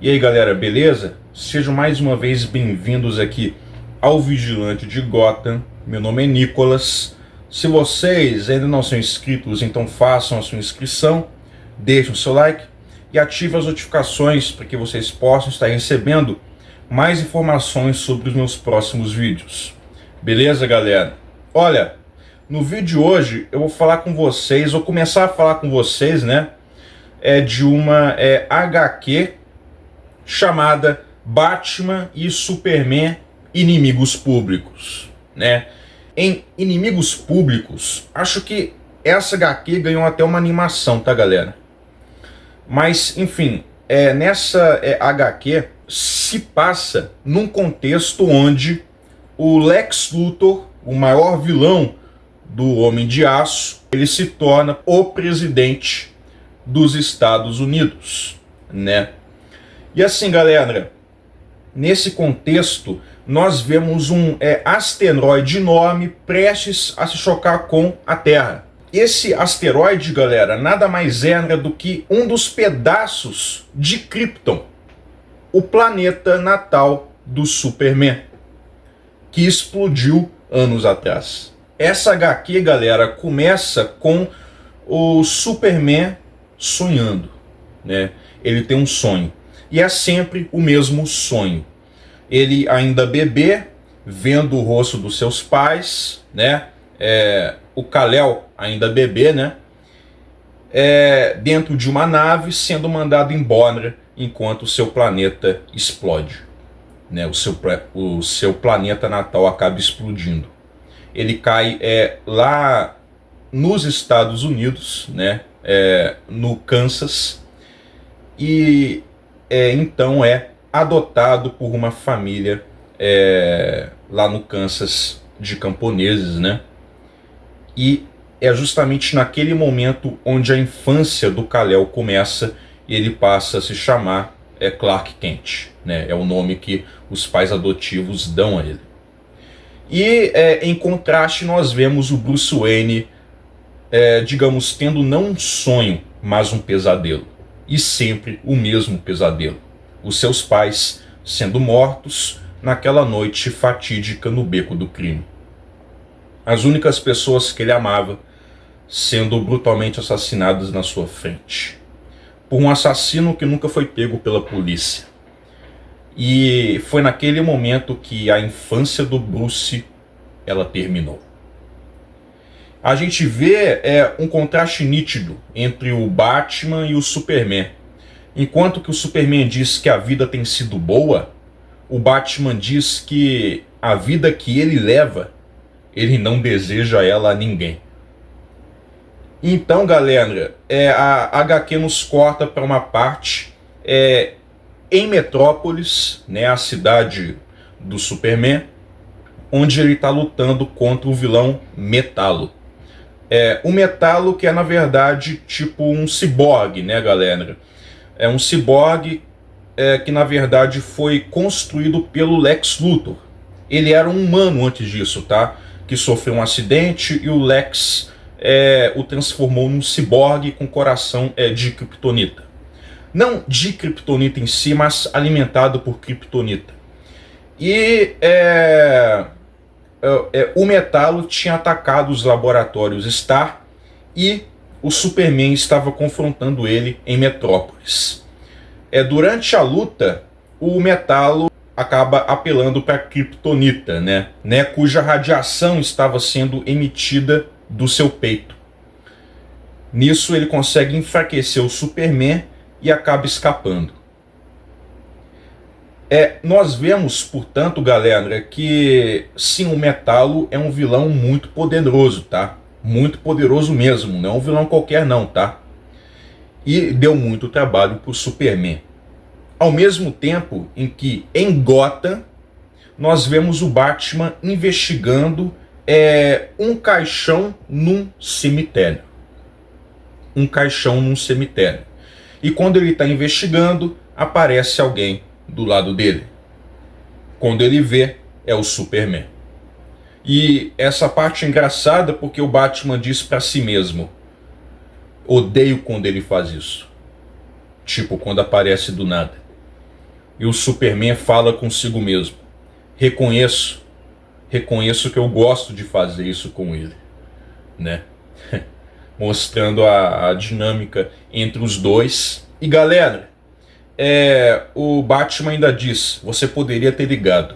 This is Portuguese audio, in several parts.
E aí galera, beleza? Sejam mais uma vez bem-vindos aqui ao Vigilante de Gotham. Meu nome é Nicolas. Se vocês ainda não são inscritos, então façam a sua inscrição, deixem o seu like e ativem as notificações para que vocês possam estar recebendo mais informações sobre os meus próximos vídeos. Beleza, galera? Olha, no vídeo de hoje eu vou falar com vocês, vou começar a falar com vocês, né? De uma HQ chamada Batman e Superman Inimigos Públicos, né? Em Inimigos Públicos, acho que essa HQ ganhou até uma animação, tá, galera? Mas, enfim, nessa HQ se passa num contexto onde o Lex Luthor, o maior vilão do Homem de Aço, ele se torna o presidente dos Estados Unidos, né? E assim, galera, nesse contexto, nós vemos um asteroide enorme prestes a se chocar com a Terra. Esse asteroide, galera, nada mais é do que um dos pedaços de Krypton, o planeta natal do Superman, que explodiu anos atrás. Essa HQ, galera, começa com o Superman sonhando, né? Ele tem um sonho. E é sempre o mesmo sonho. Ele ainda bebê, vendo o rosto dos seus pais, né? O Kal-El ainda bebê, né? Dentro de uma nave, sendo mandado embora enquanto o seu planeta explode, né? O seu planeta natal acaba explodindo. Ele cai lá nos Estados Unidos, né? No Kansas, e então é adotado por uma família lá no Kansas de camponeses, né? E é justamente naquele momento onde a infância do Kal-El começa e ele passa a se chamar Clark Kent, né? É o nome que os pais adotivos dão a ele. E em contraste nós vemos o Bruce Wayne, digamos, tendo não um sonho, mas um pesadelo. E sempre o mesmo pesadelo. Os seus pais sendo mortos naquela noite fatídica no beco do crime. As únicas pessoas que ele amava sendo brutalmente assassinadas na sua frente. Por um assassino que nunca foi pego pela polícia. E foi naquele momento que a infância do Bruce, ela terminou. A gente vê um contraste nítido entre o Batman e o Superman. Enquanto que o Superman diz que a vida tem sido boa, o Batman diz que a vida que ele leva, ele não deseja ela a ninguém. Então, galera, a HQ nos corta para uma parte em Metrópolis, né, a cidade do Superman, onde ele está lutando contra o vilão Metallo. O Metallo, que é na verdade tipo um ciborgue, né, galera? É um ciborgue que na verdade foi construído pelo Lex Luthor. Ele era um humano antes disso, tá? Que sofreu um acidente e o Lex o transformou num ciborgue com coração de kryptonita. Não de kryptonita em si, mas alimentado por kryptonita. E o Metallo tinha atacado os laboratórios Star e o Superman estava confrontando ele em Metrópolis. Durante a luta, o Metallo acaba apelando para a kryptonita, né? Cuja radiação estava sendo emitida do seu peito. Nisso ele consegue enfraquecer o Superman e acaba escapando. Nós vemos, portanto, galera, que sim, o Metallo é um vilão muito poderoso, tá? Muito poderoso mesmo, não é um vilão qualquer não, tá? E deu muito trabalho pro Superman. Ao mesmo tempo em que, em Gotham, nós vemos o Batman investigando um caixão num cemitério. Um caixão num cemitério. E quando ele está investigando, aparece alguém do lado dele. Quando ele vê, é o Superman. E essa parte é engraçada porque o Batman diz para si mesmo: odeio quando ele faz isso. Tipo, quando aparece do nada. E o Superman fala consigo mesmo: reconheço que eu gosto de fazer isso com ele, né? Mostrando a dinâmica entre os dois. E galera, o Batman ainda diz: você poderia ter ligado,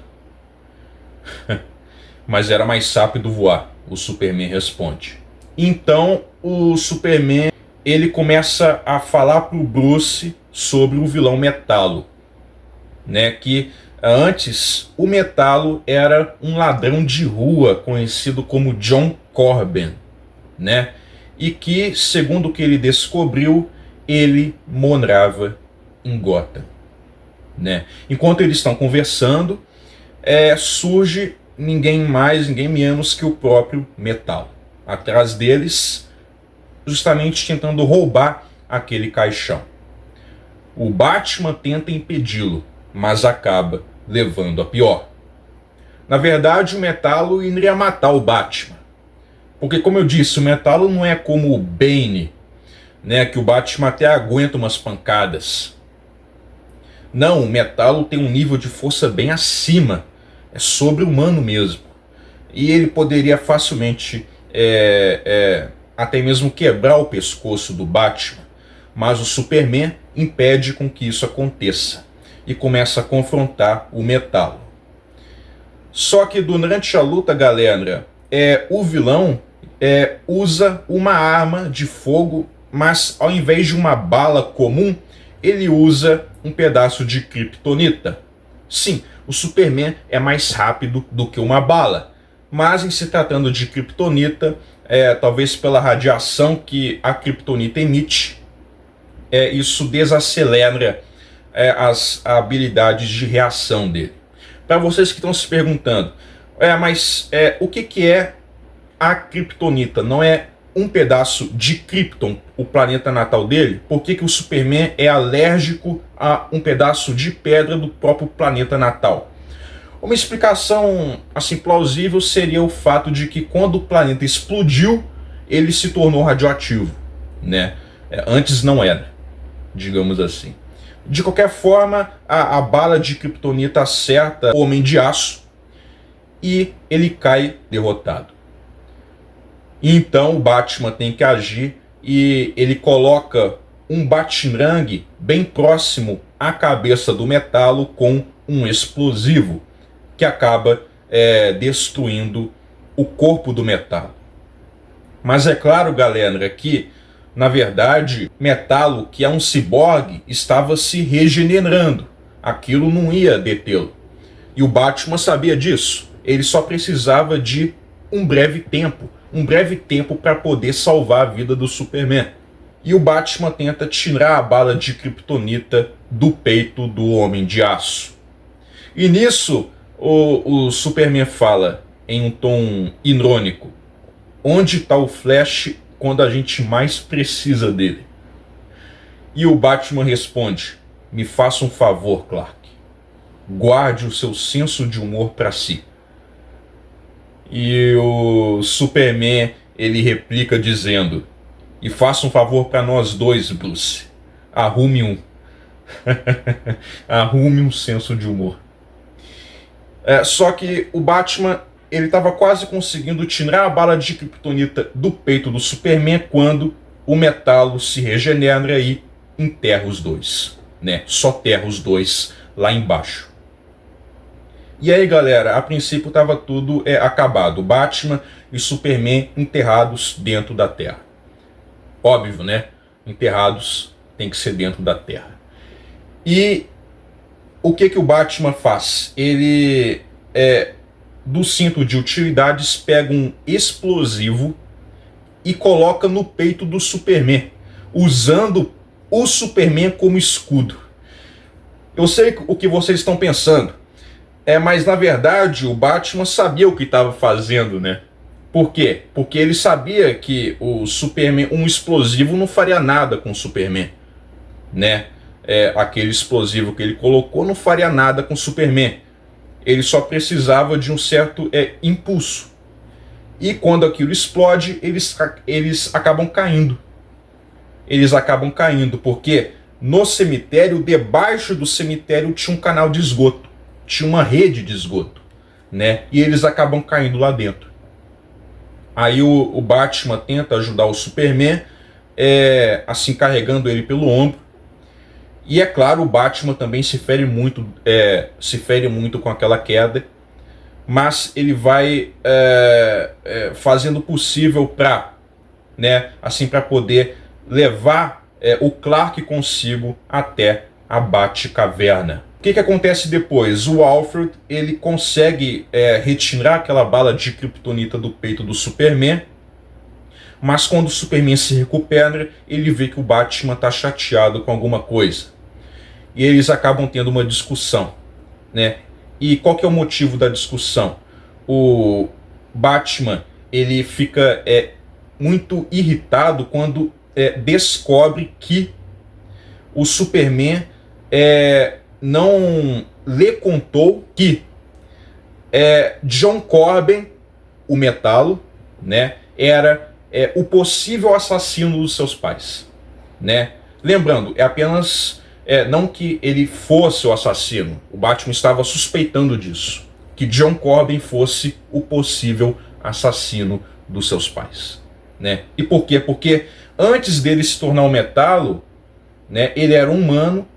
mas era mais rápido voar. O Superman responde. Então o Superman ele começa a falar pro Bruce sobre o vilão Metallo, né? Que antes o Metallo era um ladrão de rua conhecido como John Corben, né? E que, segundo o que ele descobriu, ele morava em Gotham, né? Enquanto eles estão conversando, surge ninguém mais, ninguém menos que o próprio Metallo atrás deles, justamente tentando roubar aquele caixão. O Batman tenta impedi-lo, mas acaba levando a pior. Na verdade, o Metallo iria matar o Batman, porque, como eu disse, o Metallo não é como o Bane, né, que o Batman até aguenta umas pancadas. Não, o Metallo tem um nível de força bem acima, é sobre-humano mesmo. E ele poderia facilmente até mesmo quebrar o pescoço do Batman, mas o Superman impede com que isso aconteça e começa a confrontar o Metallo. Só que durante a luta, galera, o vilão usa uma arma de fogo, mas ao invés de uma bala comum, ele usa um pedaço de kryptonita. Sim, o Superman é mais rápido do que uma bala, mas em se tratando de kryptonita, talvez pela radiação que a kryptonita emite, isso desacelera as habilidades de reação dele. Para vocês que estão se perguntando, mas o que é a kryptonita? Não é um pedaço de Krypton, o planeta natal dele? Por que o Superman é alérgico a um pedaço de pedra do próprio planeta natal? Uma explicação assim plausível seria o fato de que quando o planeta explodiu, ele se tornou radioativo, né? Antes não era, digamos assim. De qualquer forma, a bala de kryptonita acerta o Homem de Aço e ele cai derrotado. Então o Batman tem que agir e ele coloca um batirangue bem próximo à cabeça do Metallo com um explosivo que acaba destruindo o corpo do Metallo. Mas é claro, galera, que na verdade Metallo, que é um ciborgue, estava se regenerando. Aquilo não ia detê-lo. E o Batman sabia disso. Ele só precisava de um breve tempo para poder salvar a vida do Superman. E o Batman tenta tirar a bala de kryptonita do peito do Homem de Aço. E nisso o Superman fala em um tom irônico: onde está o Flash quando a gente mais precisa dele? E o Batman responde: me faça um favor, Clark. Guarde o seu senso de humor para si. E o Superman ele replica dizendo: e faça um favor para nós dois, Bruce. Arrume um. Arrume um senso de humor. Só que o Batman ele estava quase conseguindo tirar a bala de kryptonita do peito do Superman quando o Metallo se regenera e enterra os dois, né? Soterra os dois lá embaixo. E aí, galera, a princípio estava tudo acabado. Batman e Superman enterrados dentro da Terra. Óbvio, né? Enterrados tem que ser dentro da Terra. E o que o Batman faz? Ele, do cinto de utilidades, pega um explosivo e coloca no peito do Superman, usando o Superman como escudo. Eu sei o que vocês estão pensando. Mas na verdade o Batman sabia o que estava fazendo, né? Por quê? Porque ele sabia que o Superman, um explosivo não faria nada com o Superman, né? Aquele explosivo que ele colocou não faria nada com o Superman. Ele só precisava de um certo impulso. E quando aquilo explode, eles acabam caindo. Eles acabam caindo porque no cemitério, debaixo do cemitério tinha um canal de esgoto, tinha uma rede de esgoto, né? E eles acabam caindo lá dentro. Aí o Batman tenta ajudar o Superman, assim carregando ele pelo ombro. E é claro, o Batman também se fere muito com aquela queda, mas ele vai fazendo o possível para, né, assim, para poder levar o Clark consigo até a Batcaverna. O que acontece depois? O Alfred ele consegue retirar aquela bala de kryptonita do peito do Superman, mas quando o Superman se recupera, ele vê que o Batman está chateado com alguma coisa. E eles acabam tendo uma discussão, né? E qual que é o motivo da discussão? O Batman ele fica muito irritado quando descobre que o Superman não lhe contou que John Corbin, o Metallo, né, era o possível assassino dos seus pais, né? Lembrando, é apenas não que ele fosse o assassino, o Batman estava suspeitando disso, que John Corbin fosse o possível assassino dos seus pais, né? E por quê? Porque antes dele se tornar o Metallo, né, ele era um humano,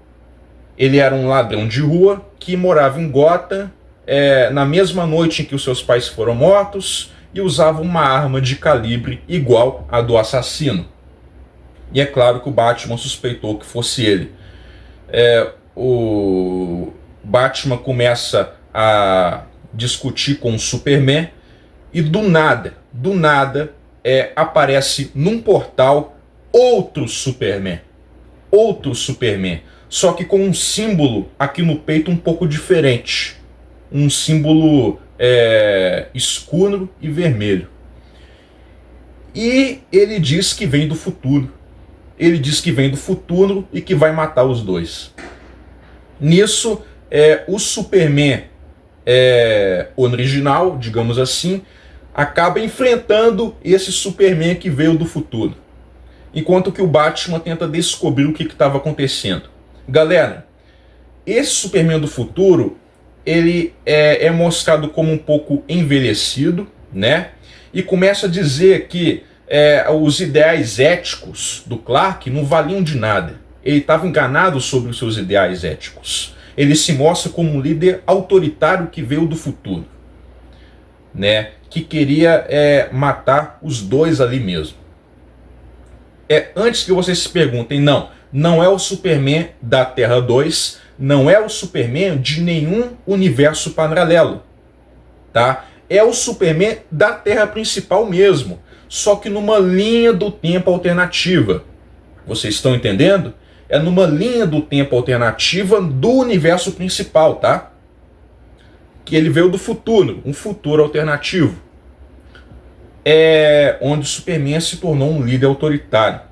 ele era um ladrão de rua que morava em Gotham na mesma noite em que os seus pais foram mortos e usava uma arma de calibre igual à do assassino. E é claro que o Batman suspeitou que fosse ele. O Batman começa a discutir com o Superman e do nada aparece num portal outro Superman, só que com um símbolo aqui no peito um pouco diferente, um símbolo escuro e vermelho. E ele diz que vem do futuro. Ele diz que vem do futuro e que vai matar os dois. Nisso, o Superman original, digamos assim, acaba enfrentando esse Superman que veio do futuro. Enquanto que o Batman tenta descobrir o que estava acontecendo. Galera, esse Superman do futuro, ele é mostrado como um pouco envelhecido, né? E começa a dizer que os ideais éticos do Clark não valiam de nada. Ele estava enganado sobre os seus ideais éticos. Ele se mostra como um líder autoritário que veio do futuro, né? Que queria matar os dois ali mesmo. Antes que vocês se perguntem, não é o Superman da Terra 2, não é o Superman de nenhum universo paralelo, tá? É o Superman da Terra principal mesmo, só que numa linha do tempo alternativa. Vocês estão entendendo? É numa linha do tempo alternativa do universo principal, tá? Que ele veio do futuro, um futuro alternativo. Onde o Superman se tornou um líder autoritário,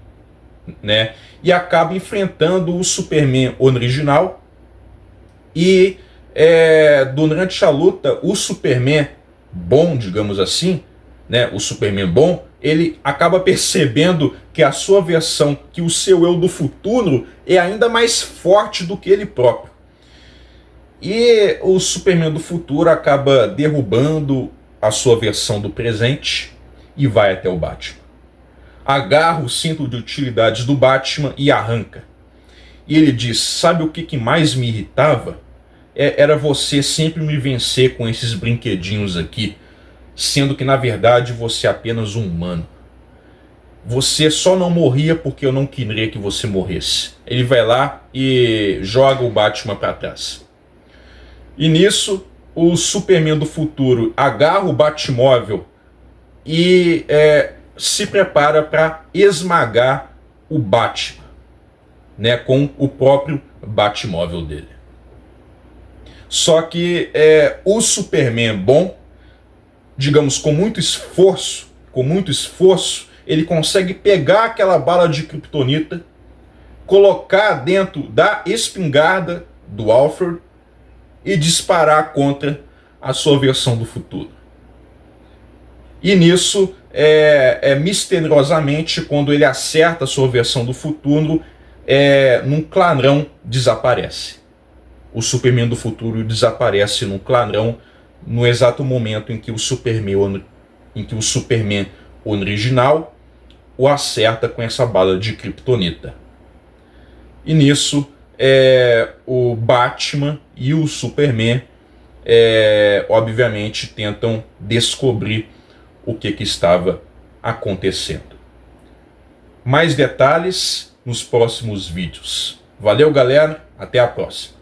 né? E acaba enfrentando o Superman original. E durante a luta, o Superman bom, digamos assim, né, o Superman bom, ele acaba percebendo que a sua versão, que o seu eu do futuro é ainda mais forte do que ele próprio. E o Superman do futuro acaba derrubando a sua versão do presente e vai até o Batman. Agarra o cinto de utilidades do Batman e arranca. E ele diz: sabe o que mais me irritava? Era você sempre me vencer com esses brinquedinhos aqui, sendo que na verdade você é apenas um humano. Você só não morria porque eu não queria que você morresse. Ele vai lá e joga o Batman para trás. E nisso, o Superman do futuro agarra o Batmóvel e se prepara para esmagar o Batman, né, com o próprio Batmóvel dele. Só que o Superman bom, digamos, com muito esforço, ele consegue pegar aquela bala de kryptonita, colocar dentro da espingarda do Alfred e disparar contra a sua versão do futuro. E nisso, misteriosamente, quando ele acerta a sua versão do futuro, num clarão desaparece. O Superman do futuro desaparece num clarão no exato momento em que o Superman original o acerta com essa bala de kryptonita. E nisso, o Batman e o Superman, obviamente, tentam descobrir o que estava acontecendo. Mais detalhes nos próximos vídeos. Valeu, galera. Até a próxima.